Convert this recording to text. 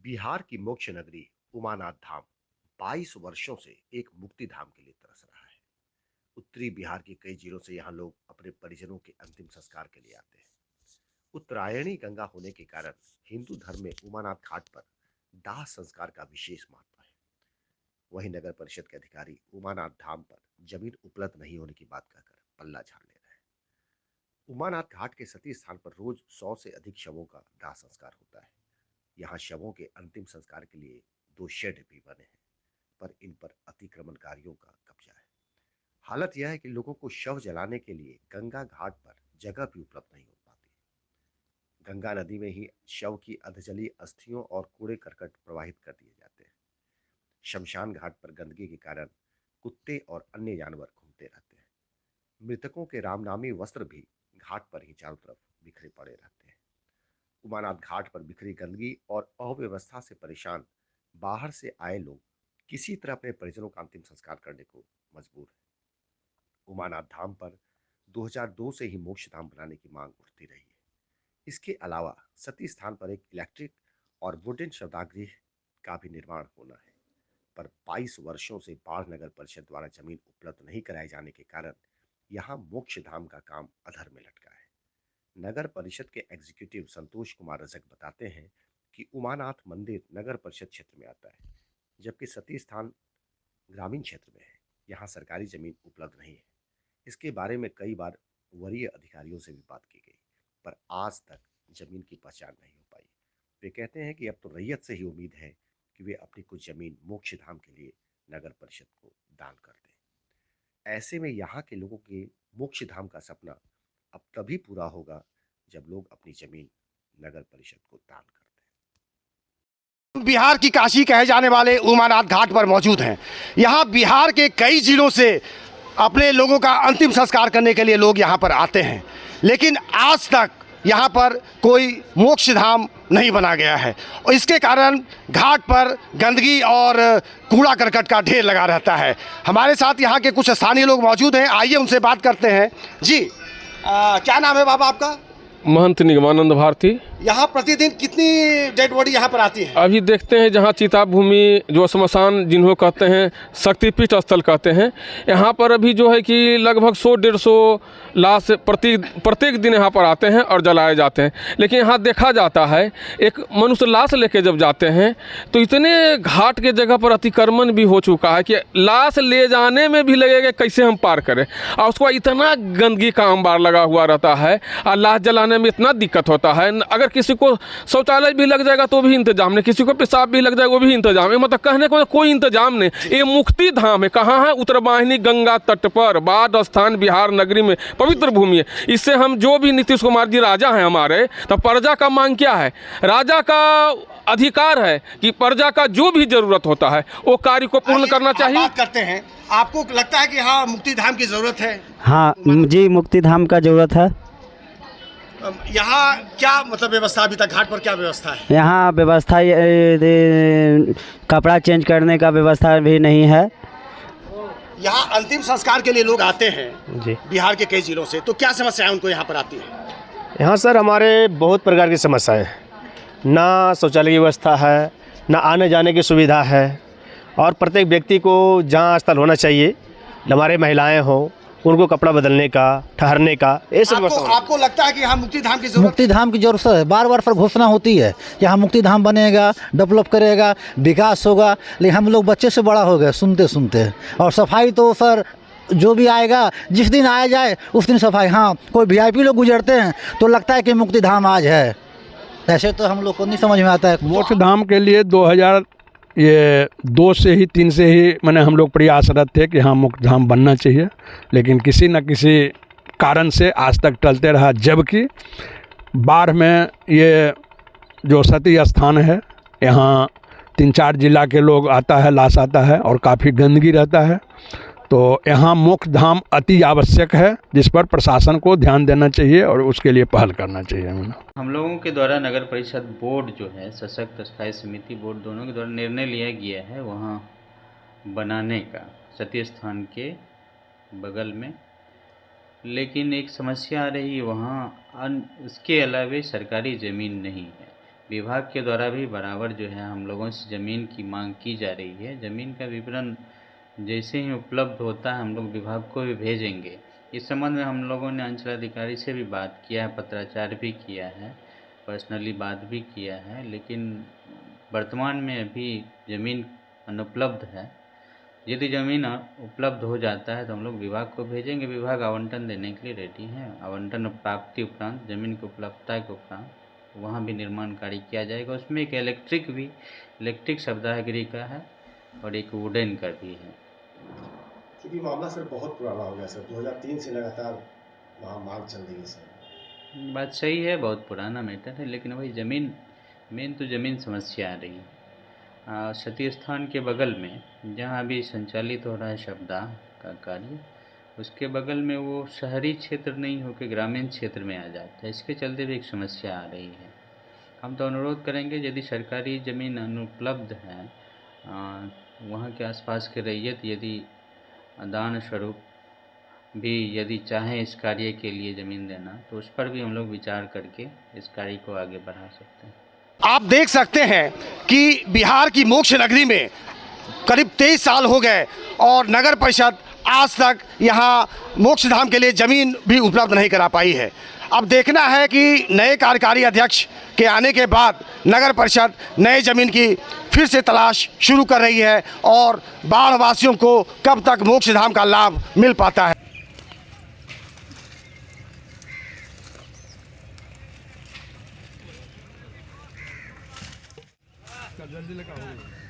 बिहार की मोक्ष नगरी उमानाथ धाम 22 वर्षों से एक मुक्ति धाम के लिए तरस रहा है। उत्तरी बिहार के कई जिलों से यहाँ लोग अपने परिजनों के अंतिम संस्कार के लिए आते हैं। उत्तरायणी गंगा होने के कारण हिंदू धर्म में उमानाथ घाट पर दाह संस्कार का विशेष महत्व है। वहीं नगर परिषद के अधिकारी उमानाथ धाम पर जमीन उपलब्ध नहीं होने की बात कहकर पल्ला झाड़ ले रहे हैं। उमानाथ घाट के सती स्थान पर रोज 100 से अधिक शवों का दाह संस्कार होता है। यहाँ शवों के अंतिम संस्कार के लिए 2 शेड भी बने हैं, पर इन पर अतिक्रमणकारियों का कब्जा है। हालत यह है कि लोगों को शव जलाने के लिए गंगा घाट पर जगह भी उपलब्ध नहीं हो पाती। गंगा नदी में ही शव की अधजली अस्थियों और कूड़े करकट प्रवाहित कर दिए जाते हैं। शमशान घाट पर गंदगी के कारण कुत्ते और अन्य जानवर घूमते रहते हैं। मृतकों के रामनामी वस्त्र भी घाट पर ही चारों तरफ बिखरे पड़े रहते हैं। उमानाथ घाट पर बिखरी गंदगी और अव्यवस्था से परेशान बाहर से आए लोग किसी तरह अपने परिजनों का अंतिम संस्कार करने को मजबूर है। उमानाथ धाम पर 2002 से ही मोक्ष धाम बनाने की मांग उठती रही है। इसके अलावा सती स्थान पर एक इलेक्ट्रिक और वुडन शवदाह का भी निर्माण होना है, पर 22 वर्षों से बाढ़ नगर परिषद द्वारा जमीन उपलब्ध नहीं कराए जाने के कारण यहाँ मोक्ष धाम का काम अधर में लटका है। नगर परिषद के एग्जीक्यूटिव संतोष कुमार रजक बताते हैं कि उमानाथ मंदिर नगर परिषद क्षेत्र में आता है, जबकि सती स्थान ग्रामीण क्षेत्र में है। यहाँ सरकारी जमीन उपलब्ध नहीं है। इसके बारे में कई बार वरीय अधिकारियों से भी बात की गई, पर आज तक जमीन की पहचान नहीं हो पाई। वे कहते हैं कि अब तो रैयत से ही उम्मीद है कि वे अपनी कुछ जमीन मोक्ष धाम के लिए नगर परिषद को दान कर दें। ऐसे में यहाँ के लोगों के मोक्ष धाम का सपना अब तभी पूरा होगा जब लोग अपनी जमीन नगर परिषद को दान कर दें। बिहार की काशी कहे जाने वाले उमानाथ घाट पर मौजूद हैं। यहाँ बिहार के कई जिलों से अपने लोगों का अंतिम संस्कार करने के लिए लोग यहाँ पर आते हैं, लेकिन आज तक यहाँ पर कोई मोक्ष धाम नहीं बना गया है और इसके कारण घाट पर गंदगी और कूड़ा करकट का ढेर लगा रहता है। हमारे साथ यहाँ के कुछ स्थानीय लोग मौजूद हैं, आइए उनसे बात करते हैं। जी क्या नाम है बाबा आपका? महंत निगमानंद भारती। यहाँ प्रतिदिन कितनी डेड बॉडी यहाँ पर आती है? अभी देखते हैं जहाँ चिता भूमि जो श्मशान जिन्हों कहते हैं शक्तिपीठ स्थल कहते हैं, यहाँ पर अभी जो है कि लगभग 100-150 लाश प्रत्येक दिन यहाँ पर आते हैं और जलाए जाते हैं। लेकिन यहाँ देखा जाता है एक मनुष्य लाश लेके जब जाते हैं तो इतने घाट के जगह पर अतिक्रमण भी हो चुका है कि लाश ले जाने में भी लगेगा कैसे हम पार करें, और उसको इतना गंदगी का अंबार लगा हुआ रहता है और लाश जलाने में इतना दिक्कत होता है। अगर किसी को शौचालय भी लग जाएगा तो भी इंतजाम नहीं, किसी को पेशाब भी लग जाएगा वो भी इंतजाम है। मतलब कहने को कोई इंतजाम नहीं। ये मुक्ति धाम है। कहाँ है? उत्तरवाहिनी गंगा तट पर बाढ़ स्थान बिहार नगरी में पवित्र भूमि है। इससे हम जो भी नीतीश कुमार जी राजा हैं हमारे, तो प्रजा का मांग क्या है? राजा का अधिकार है कि प्रजा का जो भी जरूरत होता है वो कार्य को पूर्ण करना चाहिए। बात करते हैं, आपको लगता है कि हाँ मुक्ति धाम की जरूरत है? हाँ जी, मुक्ति धाम का जरूरत है। यहाँ क्या मतलब व्यवस्था अभी तक घाट पर क्या व्यवस्था है? यहाँ व्यवस्था कपड़ा चेंज करने का व्यवस्था भी नहीं है। यहाँ अंतिम संस्कार के लिए लोग आते हैं जी। बिहार के कई जिलों से, तो क्या समस्याएं उनको यहाँ पर आती है? यहाँ सर हमारे बहुत प्रकार की समस्याएं हैं। ना शौचालय की व्यवस्था है, ना आने जाने की सुविधा है, और प्रत्येक व्यक्ति को जहाँ स्थल होना चाहिए, हमारे महिलाएं हों उनको कपड़ा बदलने का, ठहरने का, ये सब आपको लगता है कि यहाँ मुक्ति धाम की जरूरत? मुक्ति धाम की जरूरत है। बार बार पर घोषणा होती है कि यहाँ मुक्ति धाम बनेगा, डेवलप करेगा, विकास होगा, लेकिन हम लोग बच्चे से बड़ा हो गए सुनते सुनते। और सफाई तो सर जो भी आएगा, जिस दिन आया जाए उस दिन सफाई। हाँ, कोई वीआईपी लोग गुजरते हैं तो लगता है कि मुक्ति धाम आज है, ऐसे तो हम लोग को नहीं समझ में आता है। मोक्ष धाम के लिए 2002 से ही 3 से ही मैंने हम लोग प्रयासरत थे कि हाँ मोक्ष धाम बनना चाहिए, लेकिन किसी न किसी कारण से आज तक टलते रहा। जबकि बाढ़ में ये जो सती स्थान है, यहाँ 3-4 जिला के लोग आता है, लाश आता है और काफ़ी गंदगी रहता है, तो यहाँ मोक्ष धाम अति आवश्यक है, जिस पर प्रशासन को ध्यान देना चाहिए और उसके लिए पहल करना चाहिए। हम लोगों के द्वारा नगर परिषद बोर्ड जो है, सशक्त स्थायी समिति बोर्ड, दोनों के द्वारा निर्णय लिया गया है वहाँ बनाने का सती स्थान के बगल में। लेकिन एक समस्या आ रही है, वहाँ उसके अलावे सरकारी ज़मीन नहीं है। विभाग के द्वारा भी बराबर जो है हम लोगों से ज़मीन की मांग की जा रही है। ज़मीन का विवरण जैसे ही उपलब्ध होता है हम लोग विभाग को भी भेजेंगे। इस संबंध में हम लोगों ने अंचलाधिकारी से भी बात किया है, पत्राचार भी किया है, पर्सनली बात भी किया है, लेकिन वर्तमान में अभी ज़मीन अनुपलब्ध है। यदि ज़मीन उपलब्ध हो जाता है तो हम लोग विभाग को भेजेंगे। विभाग आवंटन देने के लिए रेडी है। आवंटन प्राप्ति उपरांत ज़मीन की उपलब्धता के उपरांत वहाँ भी निर्माण कार्य किया जाएगा। उसमें एक इलेक्ट्रिक शब्दागृह का है और एक वुडन का भी है। क्योंकि मामला सर बहुत पुराना हो गया सर, 2003 से लगातार वहाँ मांग चल रही है सर। बात सही है, बहुत पुराना मैटर है, लेकिन वही मेन तो ज़मीन समस्या आ रही है। सती स्थान के बगल में जहाँ अभी संचालित हो रहा है शवदाह का कार्य, उसके बगल में वो शहरी क्षेत्र नहीं होकर ग्रामीण क्षेत्र में आ जाता है। इसके चलते भी एक समस्या आ रही है। हम तो अनुरोध करेंगे यदि सरकारी ज़मीन अनुपलब्ध है, वहाँ के आसपास के रैयत यदि दान स्वरूप भी यदि चाहें इस कार्य के लिए ज़मीन देना, तो उस पर भी हम लोग विचार करके इस कार्य को आगे बढ़ा सकते हैं। आप देख सकते हैं कि बिहार की मोक्ष नगरी में करीब 23 साल हो गए और नगर परिषद आज तक यहाँ मोक्ष धाम के लिए ज़मीन भी उपलब्ध नहीं करा पाई है। अब देखना है कि नए कार्यकारी अध्यक्ष के आने के बाद नगर परिषद नए ज़मीन की फिर से तलाश शुरू कर रही है और बाढ़ वासियों को कब तक मोक्ष धाम का लाभ मिल पाता है। जल्दी लेकर